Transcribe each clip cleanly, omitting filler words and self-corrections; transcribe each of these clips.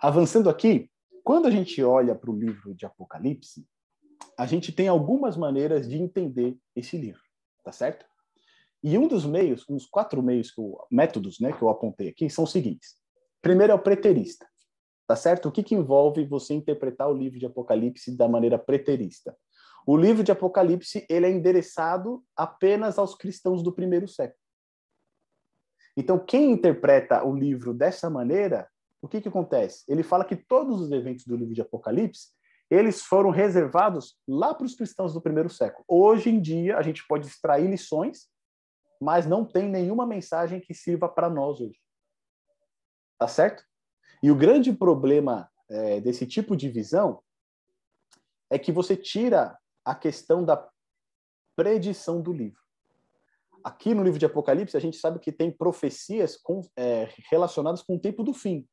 Avançando aqui, quando a gente olha para o livro de Apocalipse, a gente tem algumas maneiras de entender esse livro, tá certo? E um dos meios, uns 4 meios, métodos, né, que eu apontei aqui, são os seguintes. Primeiro é o preterista, tá certo? O que envolve você interpretar o livro de Apocalipse da maneira preterista? O livro de Apocalipse, ele é endereçado apenas aos cristãos do primeiro século. Então, quem interpreta o livro dessa maneira, o que acontece? Ele fala que todos os eventos do livro de Apocalipse, eles foram reservados lá para os cristãos do primeiro século. Hoje em dia, a gente pode extrair lições, mas não tem nenhuma mensagem que sirva para nós hoje. Tá certo? E o grande problema desse tipo de visão é que você tira a questão da predição do livro. Aqui no livro de Apocalipse, a gente sabe que tem profecias relacionadas com o tempo do fim.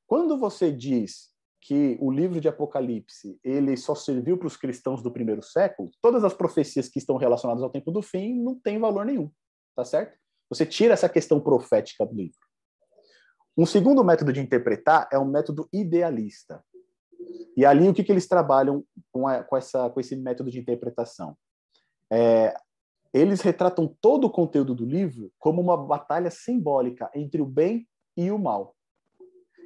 Quando você diz que o livro de Apocalipse ele só serviu para os cristãos do primeiro século, todas as profecias que estão relacionadas ao tempo do fim não têm valor nenhum, tá certo? Você tira essa questão profética do livro. Um segundo método de interpretar é um método idealista. E ali o que eles trabalham com esse método de interpretação? Eles retratam todo o conteúdo do livro como uma batalha simbólica entre o bem e o mal.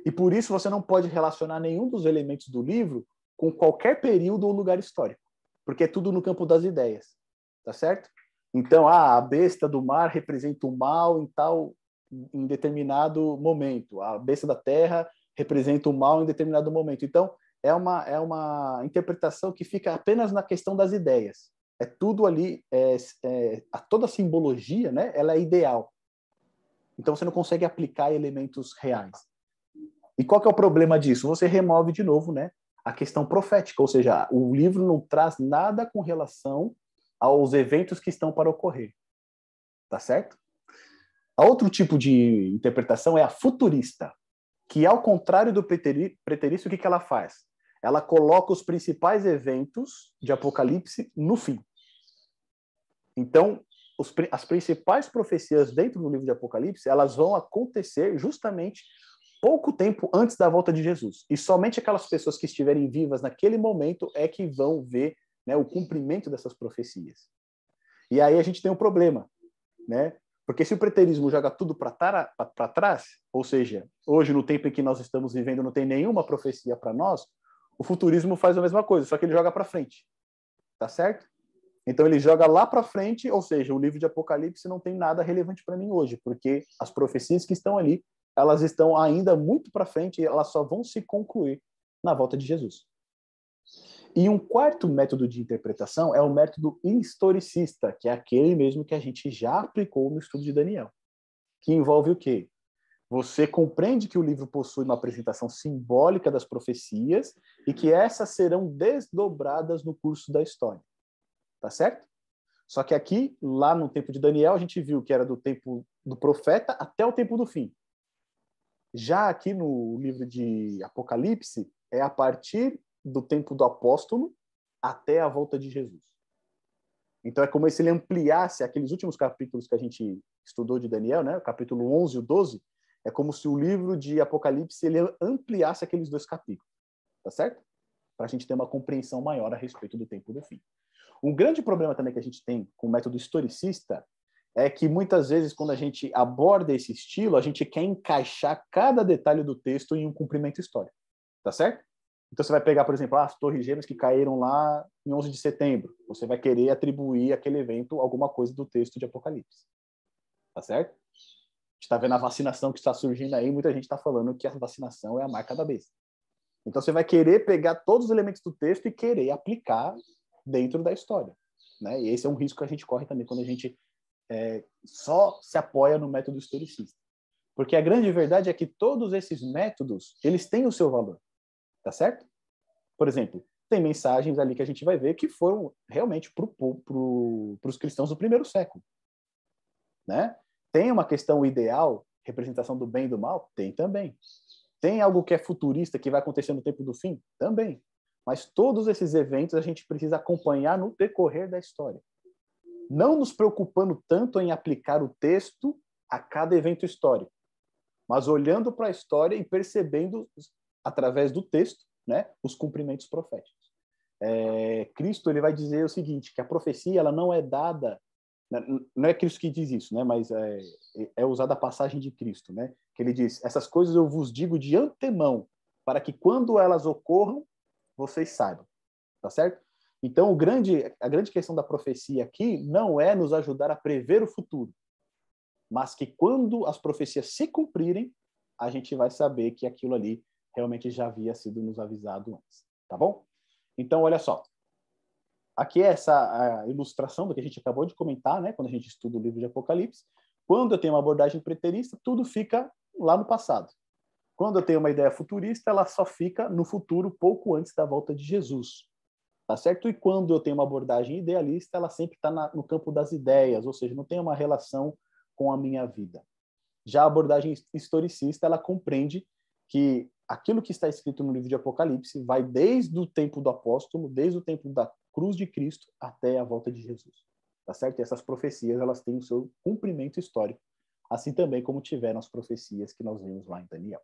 E por isso você não pode relacionar nenhum dos elementos do livro com qualquer período ou lugar histórico, porque é tudo no campo das ideias, tá certo? Então, a besta do mar representa o mal em determinado momento, a besta da terra representa o mal em determinado momento. Então, é uma interpretação que fica apenas na questão das ideias. É tudo ali, toda a simbologia, né, ela é ideal. Então, você não consegue aplicar elementos reais. E qual que é o problema disso? Você remove de novo, né, a questão profética, ou seja, o livro não traz nada com relação aos eventos que estão para ocorrer. Tá certo? Outro tipo de interpretação é a futurista, que ao contrário do preterista, o que ela faz? Ela coloca os principais eventos de Apocalipse no fim. Então, as principais profecias dentro do livro de Apocalipse, elas vão acontecer justamente pouco tempo antes da volta de Jesus. E somente aquelas pessoas que estiverem vivas naquele momento é que vão ver, né, o cumprimento dessas profecias. E aí a gente tem um problema, né? Porque se o preterismo joga tudo para trás, ou seja, hoje no tempo em que nós estamos vivendo não tem nenhuma profecia para nós, o futurismo faz a mesma coisa, só que ele joga para frente. Tá certo? Então ele joga lá para frente, ou seja, o livro de Apocalipse não tem nada relevante para mim hoje, porque as profecias que estão ali, elas estão ainda muito para frente e elas só vão se concluir na volta de Jesus. E um quarto método de interpretação é o método historicista, que é aquele mesmo que a gente já aplicou no estudo de Daniel, que envolve o quê? Você compreende que o livro possui uma apresentação simbólica das profecias e que essas serão desdobradas no curso da história. Tá certo? Só que aqui, lá no tempo de Daniel, a gente viu que era do tempo do profeta até o tempo do fim. Já aqui no livro de Apocalipse, é a partir do tempo do apóstolo até a volta de Jesus. Então é como se ele ampliasse aqueles últimos capítulos que a gente estudou de Daniel, né? O capítulo 11 e o 12, é como se o livro de Apocalipse ele ampliasse aqueles 2 capítulos. Tá certo? Para a gente ter uma compreensão maior a respeito do tempo do fim. Um grande problema também que a gente tem com o método historicista é que muitas vezes quando a gente aborda esse estilo, a gente quer encaixar cada detalhe do texto em um cumprimento histórico. Tá certo? Então você vai pegar, por exemplo, as Torres Gêmeas que caíram lá em 11 de setembro. Você vai querer atribuir àquele evento alguma coisa do texto de Apocalipse. Tá certo? A gente está vendo a vacinação que está surgindo aí, muita gente está falando que a vacinação é a marca da besta. Então você vai querer pegar todos os elementos do texto e querer aplicar dentro da história, né? E esse é um risco que a gente corre também quando a gente só se apoia no método historicista. Porque a grande verdade é que todos esses métodos, eles têm o seu valor, tá certo? Por exemplo, tem mensagens ali que a gente vai ver que foram realmente para os cristãos do primeiro século, né? Tem uma questão ideal, representação do bem e do mal? Tem também. Tem algo que é futurista, que vai acontecer no tempo do fim? Também. Mas todos esses eventos a gente precisa acompanhar no decorrer da história. Não nos preocupando tanto em aplicar o texto a cada evento histórico, mas olhando para a história e percebendo através do texto, né, os cumprimentos proféticos. Cristo ele vai dizer o seguinte, que a profecia ela não é dada, não é Cristo que diz isso, né, mas é usada a passagem de Cristo, né, que ele diz, essas coisas eu vos digo de antemão, para que quando elas ocorram, vocês saibam, tá certo? Então, a grande questão da profecia aqui não é nos ajudar a prever o futuro, mas que quando as profecias se cumprirem, a gente vai saber que aquilo ali realmente já havia sido nos avisado antes, tá bom? Então, olha só. Aqui é essa a ilustração do que a gente acabou de comentar, né? Quando a gente estuda o livro de Apocalipse. Quando eu tenho uma abordagem preterista, tudo fica lá no passado. Quando eu tenho uma ideia futurista, ela só fica no futuro, pouco antes da volta de Jesus. Tá certo? E quando eu tenho uma abordagem idealista, ela sempre está no campo das ideias, ou seja, não tem uma relação com a minha vida. Já a abordagem historicista, ela compreende que aquilo que está escrito no livro de Apocalipse vai desde o tempo do apóstolo, desde o tempo da cruz de Cristo até a volta de Jesus. Tá certo? E essas profecias, elas têm o seu cumprimento histórico, assim também como tiveram as profecias que nós vimos lá em Daniel.